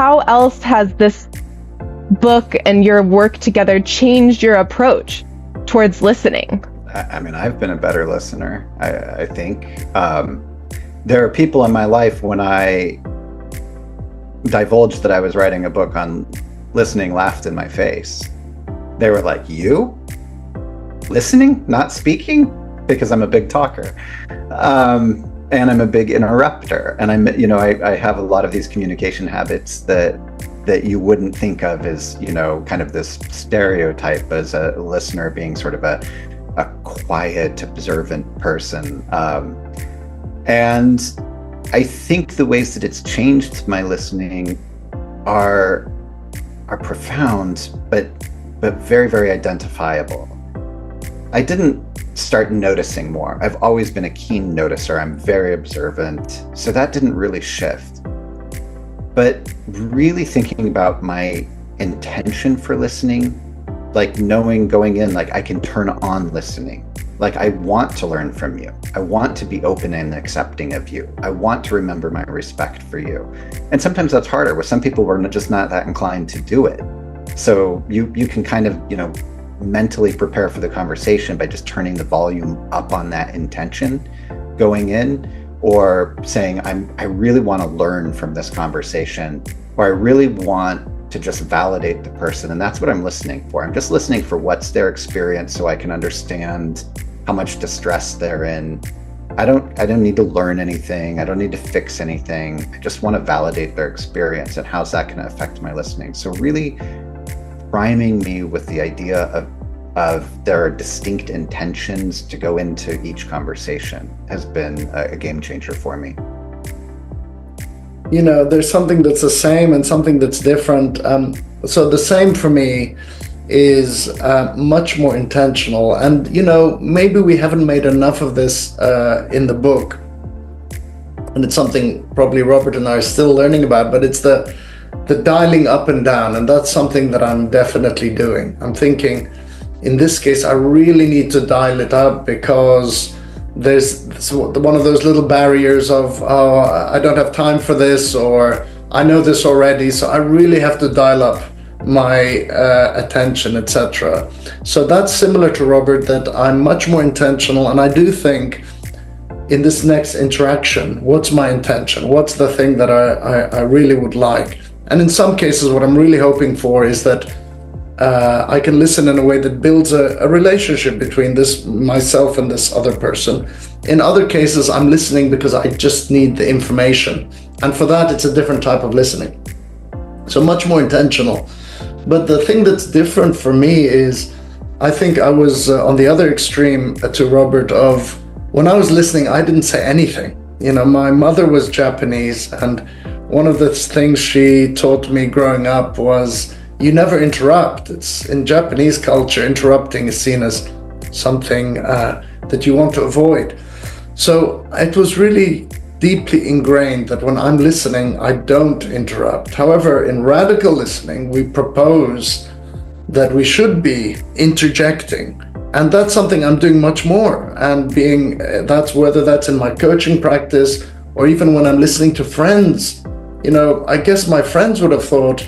how else has this book and your work together changed your approach towards listening? I mean, I've been a better listener, I think. There are people in my life, when I divulged that I was writing a book on listening, laughed in my face. They were like, "You? Listening, not speaking?" Because I'm a big talker. And I'm a big interrupter. And I have a lot of these communication habits that you wouldn't think of as, kind of this stereotype as a listener being sort of a quiet, observant person. And I think the ways that it's changed my listening are profound, but very, very identifiable. I didn't start noticing more. I've always been a keen noticer. I'm very observant. So that didn't really shift. But really thinking about my intention for listening, like knowing going in, like I can turn on listening. Like I want to learn from you. I want to be open and accepting of you. I want to remember my respect for you. And sometimes that's harder. With some people, we're just not that inclined to do it. So you can kind of, mentally prepare for the conversation by just turning the volume up on that intention going in, or saying, I really want to learn from this conversation, or I really want to just validate the person. And that's what I'm listening for. I'm just listening for what's their experience so I can understand how much distress they're in. I don't need to learn anything. I don't need to fix anything. I just want to validate their experience, and how's that going to affect my listening? So really priming me with the idea of there are distinct intentions to go into each conversation has been a game changer for me. There's something that's the same and something that's different. So the same for me is much more intentional. And, maybe we haven't made enough of this in the book. And it's something probably Robert and I are still learning about, but it's the dialing up and down. And that's something that I'm definitely doing. I'm thinking, in this case, I really need to dial it up because there's one of those little barriers of, I don't have time for this, or I know this already, so I really have to dial up my attention, etc. So that's similar to Robert, that I'm much more intentional. And I do think in this next interaction, what's my intention? What's the thing that I really would like? And in some cases, what I'm really hoping for is that I can listen in a way that builds a relationship between myself and this other person. In other cases, I'm listening because I just need the information. And for that, it's a different type of listening. So much more intentional. But the thing that's different for me is, I think I was on the other extreme to Robert of, when I was listening, I didn't say anything. My mother was Japanese, and one of the things she taught me growing up was, you never interrupt. It's in Japanese culture, interrupting is seen as something that you want to avoid. So it was really deeply ingrained that when I'm listening, I don't interrupt. However, in radical listening, we propose that we should be interjecting. And that's something I'm doing much more. And that's whether that's in my coaching practice or even when I'm listening to friends. I guess my friends would have thought,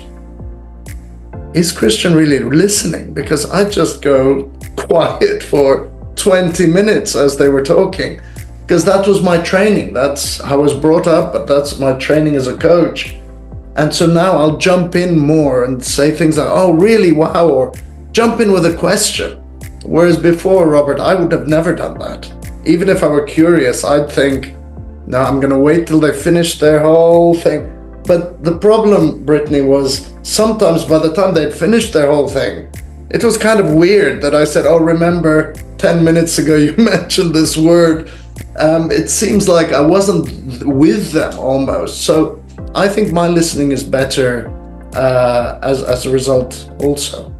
is Christian really listening? Because I just go quiet for 20 minutes as they were talking, because that was my training. That's how I was brought up, but that's my training as a coach. And so now I'll jump in more and say things like, oh, really? Wow. Or jump in with a question. Whereas before, Robert, I would have never done that. Even if I were curious, I'd think, no, I'm going to wait till they finish their whole thing. But the problem, Brittany, was sometimes by the time they'd finished their whole thing, it was kind of weird that I said, oh, remember 10 minutes ago you mentioned this word. It seems like I wasn't with them almost. So I think my listening is better as a result also.